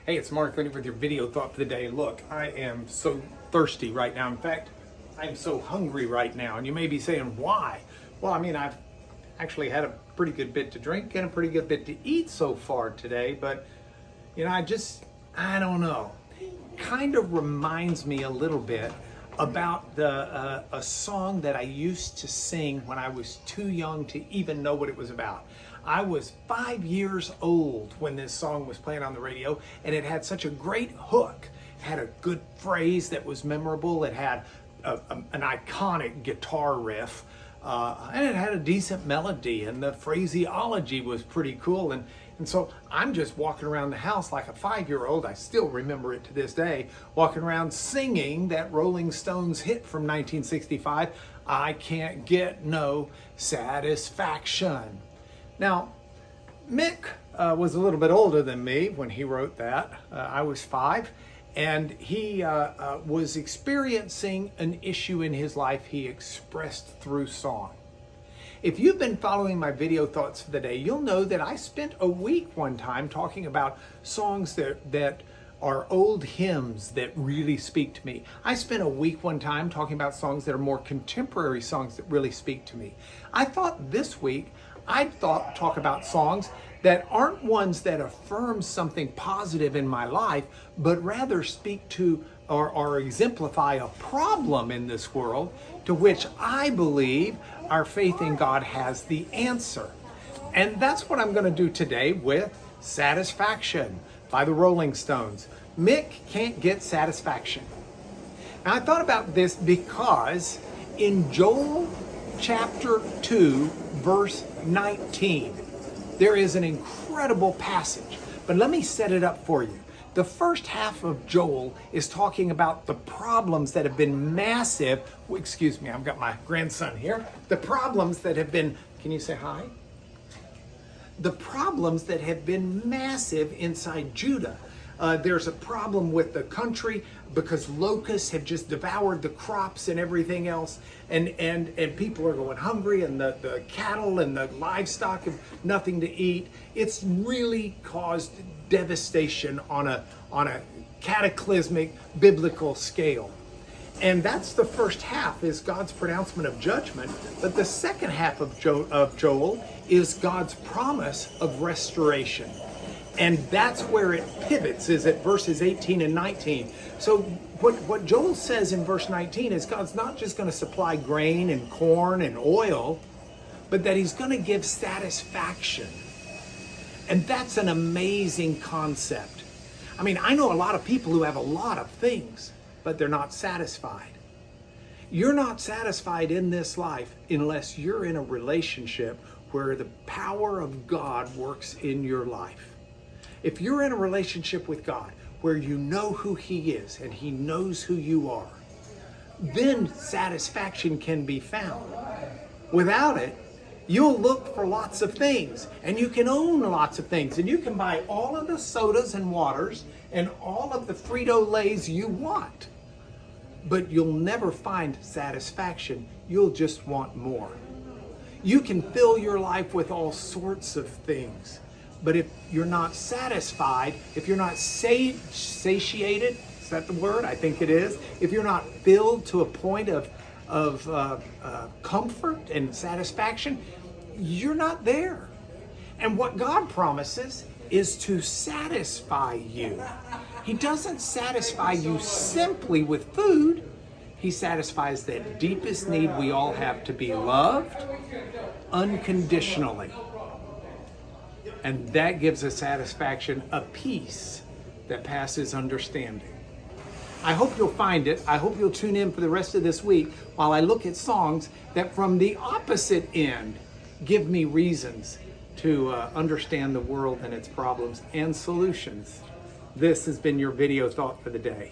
Hey, it's Mark Linney with your video thought for the day. Look, I am so thirsty right now. In fact, I'm so hungry right now. And you may be saying, why? Well, I've actually had a pretty good bit to drink and a pretty good bit to eat so far today. But, I don't know. Kind of reminds me a little bit about a song that I used to sing when I was too young to even know what it was about. I was 5 years old when this song was playing on the radio, and it had such a great hook. It had a good phrase that was memorable. It had an iconic guitar riff, and it had a decent melody, and the phraseology was pretty cool. And so I'm just walking around the house like a 5-year-old. I still remember it to this day, walking around singing that Rolling Stones hit from 1965, I Can't Get No Satisfaction. Now, Mick was a little bit older than me when he wrote that. I was 5, and he was experiencing an issue in his life he expressed through song. If you've been following my video thoughts for the day, you'll know that I spent a week one time talking about songs that are old hymns that really speak to me. I spent a week one time talking about songs that are more contemporary songs that really speak to me. I thought this week I'd talk about songs that aren't ones that affirm something positive in my life, but rather speak to or exemplify a problem in this world to which I believe our faith in God has the answer. And that's what I'm going to do today with Satisfaction by the Rolling Stones. Mick can't get satisfaction. Now, I thought about this because in Joel chapter 2, verse 19, there is an incredible passage. But let me set it up for you. The first half of Joel is talking about the problems that have been massive. Excuse me, I've got my grandson here. The problems that have been, can you say hi? The problems that have been massive inside Judah. There's a problem with the country because locusts have just devoured the crops and everything else, and people are going hungry, and the cattle and the livestock have nothing to eat. It's really caused devastation on a cataclysmic biblical scale. And that's the first half, is God's pronouncement of judgment. But the second half of Joel is God's promise of restoration. And that's where it pivots, is at verses 18 and 19. So what Joel says in verse 19 is God's not just going to supply grain and corn and oil, but that he's going to give satisfaction. And that's an amazing concept. I know a lot of people who have a lot of things, but they're not satisfied. You're not satisfied in this life unless you're in a relationship where the power of God works in your life. If you're in a relationship with God where you know who he is and he knows who you are, then satisfaction can be found. Without it, you'll look for lots of things, and you can own lots of things, and you can buy all of the sodas and waters and all of the Frito-Lays you want, but you'll never find satisfaction. You'll just want more. You can fill your life with all sorts of things, but if you're not satisfied, if you're not satiated, is that the word? I think it is. If you're not filled to a point of comfort and satisfaction, you're not there. And what God promises is to satisfy you. He doesn't satisfy you simply with food. He satisfies that deepest need we all have, to be loved unconditionally. And that gives us satisfaction, a peace that passes understanding. I hope you'll find it. I hope you'll tune in for the rest of this week while I look at songs that from the opposite end give me reasons to understand the world and its problems and solutions. This has been your video thought for the day.